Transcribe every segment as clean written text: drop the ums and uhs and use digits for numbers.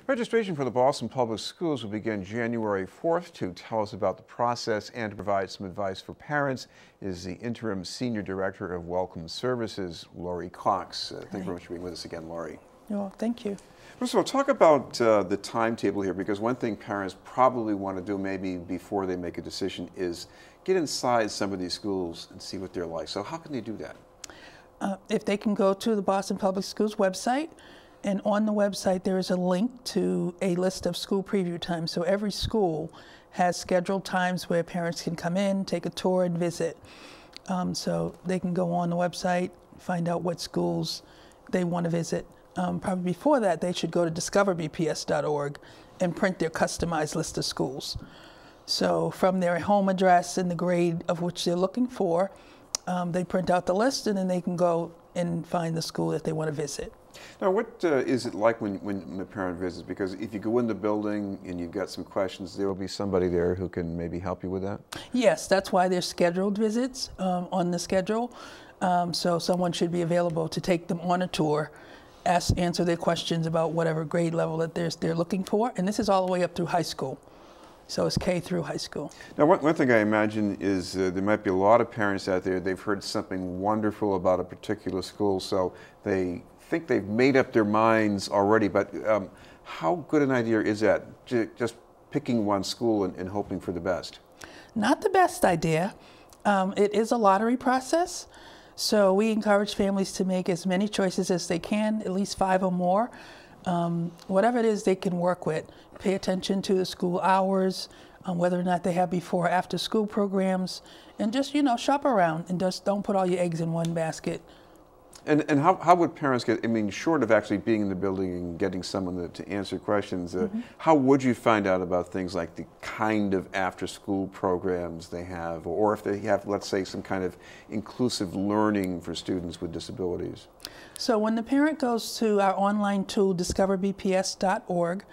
Registration for the Boston Public Schools will begin January 4th. To tell us about the process and to provide some advice for parents is the Interim Senior Director of Welcome Services, Lori Cox. Thank you very much for being with us again, Lori. Oh, thank you. First of all, talk about the timetable here, because one thing parents probably want to do maybe before they make a decision is get inside some of these schools and see what they're like. So how can they do that? If they can go to the Boston Public Schools website, and on the website there is a link to a list of school preview times. So every school has scheduled times where parents can come in, take a tour, and visit. So they can go on the website, find out what schools they want to visit. Probably before that, they should go to discoverbps.org and print their customized list of schools. So from their home address and the grade of which they're looking for, they print out the list, and then they can go and find the school that they want to visit. Now, what is it like when the parent visits? Because if you go in the building and you've got some questions, there will be somebody there who can maybe help you with that? Yes, that's why there's scheduled visits on the schedule. So someone should be available to take them on a tour, answer their questions about whatever grade level that they're looking for. And this is all the way up through high school. So it's K through high school. Now, one thing I imagine is there might be a lot of parents out there, they've heard something wonderful about a particular school, so they think they've made up their minds already, but how good an idea is that, just picking one school and hoping for the best? Not the best idea. It is a lottery process, so we encourage families to make as many choices as they can, at least 5 or more. Whatever it is they can work with. Pay attention to the school hours, whether or not they have before or after school programs, and just, shop around and just don't put all your eggs in one basket. And how would parents get, I mean, short of actually being in the building and getting someone to answer questions, how would you find out about things like the kind of after-school programs they have, or if they have, let's say, some kind of inclusive learning for students with disabilities? So when the parent goes to our online tool, discoverbps.org,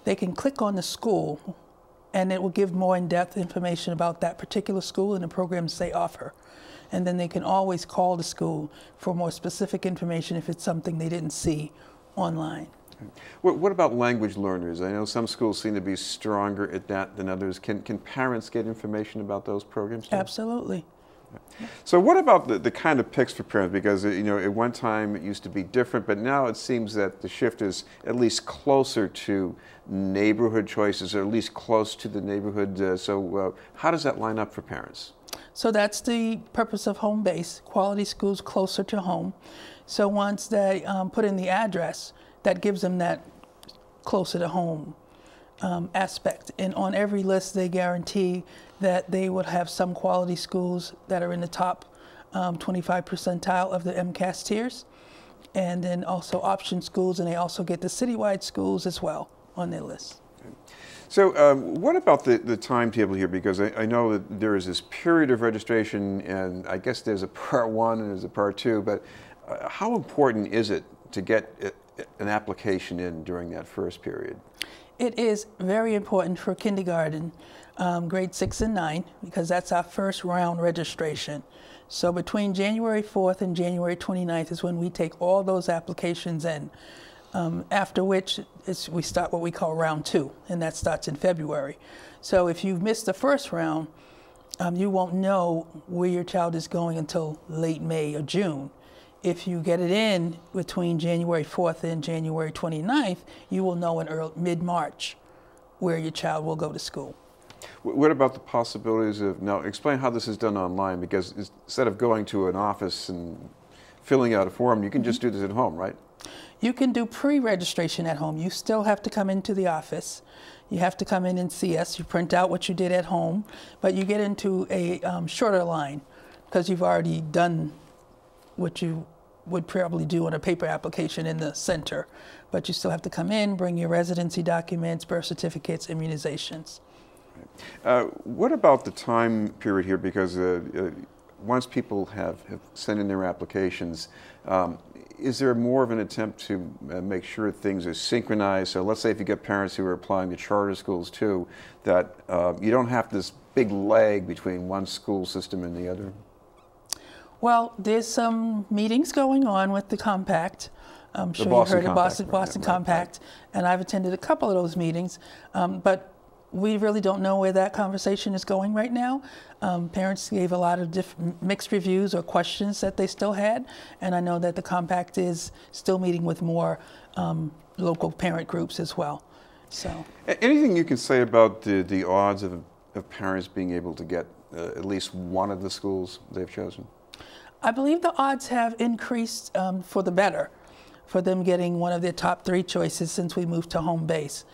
they can click on the school, and it will give more in-depth information about that particular school and the programs they offer. And then they can always call the school for more specific information if it's something they didn't see online. What about language learners? I know some schools seem to be stronger at that than others. Can parents get information about those programs too? Absolutely. So what about the kind of picks for parents? Because at one time it used to be different, but now it seems that the shift is at least closer to neighborhood choices, or at least close to the neighborhood. So how does that line up for parents? So that's the purpose of Homebase, quality schools closer to home. So once they put in the address, that gives them that closer to home aspect. And on every list, they guarantee that they would have some quality schools that are in the top 25 percentile of the MCAS tiers, and then also option schools, and they also get the citywide schools as well on their list. So what about the timetable here? Because I know that there is this period of registration, and I guess there's a part 1 and there's a part 2, but how important is it to get an application in during that first period? It is very important for kindergarten, grade 6 and 9, because that's our first round registration. So between January 4th and January 29th is when we take all those applications in. After which we start what we call round 2, and that starts in February. So if you've missed the first round, you won't know where your child is going until late May or June. If you get it in between January 4th and January 29th, you will know in mid-March where your child will go to school. What about the possibilities of, now explain how this is done online, because instead of going to an office and filling out a form, you can just do this at home, right? You can do pre-registration at home. You still have to come into the office. You have to come in and see us. You print out what you did at home, but you get into a shorter line because you've already done what you would probably do on a paper application in the center. But you still have to come in, bring your residency documents, birth certificates, immunizations. What about the time period here? Because once people have sent in their applications, is there more of an attempt to make sure things are synchronized? So let's say if you get parents who are applying to charter schools too, that you don't have this big lag between one school system and the other? Well, there's some meetings going on with the compact I'm sure Boston you heard of Compact, Boston right, Compact, and I've attended a couple of those meetings, but we really don't know where that conversation is going right now. Parents gave a lot of mixed reviews or questions that they still had, and I know that the Compact is still meeting with more local parent groups as well. So, anything you can say about the odds of parents being able to get at least one of the schools they've chosen? I believe the odds have increased for the better, for them getting one of their top 3 choices since we moved to Homebase.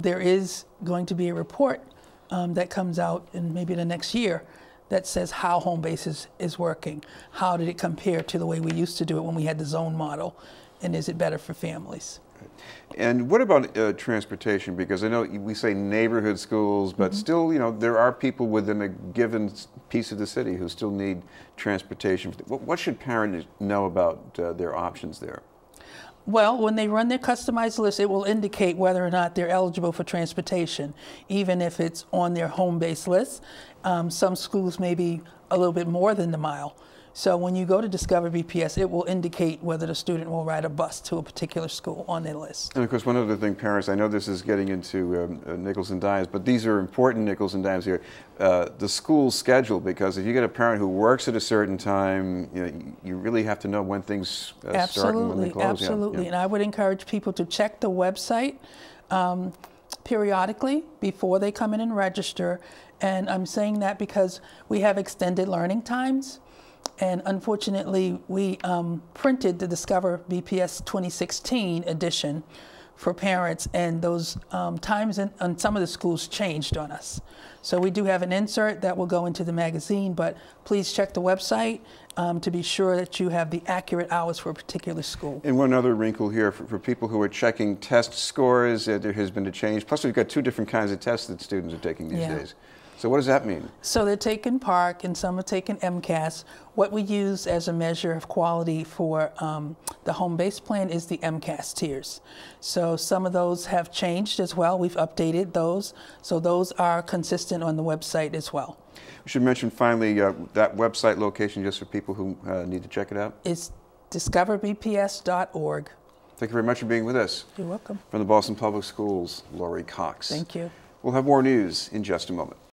There is going to be a report that comes out in maybe the next year that says how Homebase is working. How did it compare to the way we used to do it when we had the zone model, and is it better for families? And what about transportation? Because I know we say neighborhood schools, but still, you know, there are people within a given piece of the city who still need transportation. What should parents know about their options there? Well, when they run their customized list, it will indicate whether or not they're eligible for transportation, even if it's on their home-based list. Some schools may be a little bit more than the mile. So when you go to Discover BPS, it will indicate whether the student will ride a bus to a particular school on their list. And of course, one other thing, parents, I know this is getting into nickels and dimes, but these are important nickels and dimes here. The school schedule, because if you get a parent who works at a certain time, you know, you really have to know when things start and when they close. Absolutely. Yeah. And I would encourage people to check the website periodically before they come in and register. And I'm saying that because we have extended learning times. And unfortunately, we printed the Discover BPS 2016 edition for parents, and those times on some of the schools changed on us. So we do have an insert that will go into the magazine, but please check the website to be sure that you have the accurate hours for a particular school. And one other wrinkle here for people who are checking test scores, there has been a change. Plus, we've got 2 different kinds of tests that students are taking these days. So what does that mean? So they're taking PARCC and some are taking MCAS. What we use as a measure of quality for the home-based plan is the MCAS tiers. So some of those have changed as well. We've updated those. So those are consistent on the website as well. We should mention finally that website location just for people who need to check it out. It's discoverbps.org. Thank you very much for being with us. You're welcome. From the Boston Public Schools, Lori Cox. Thank you. We'll have more news in just a moment.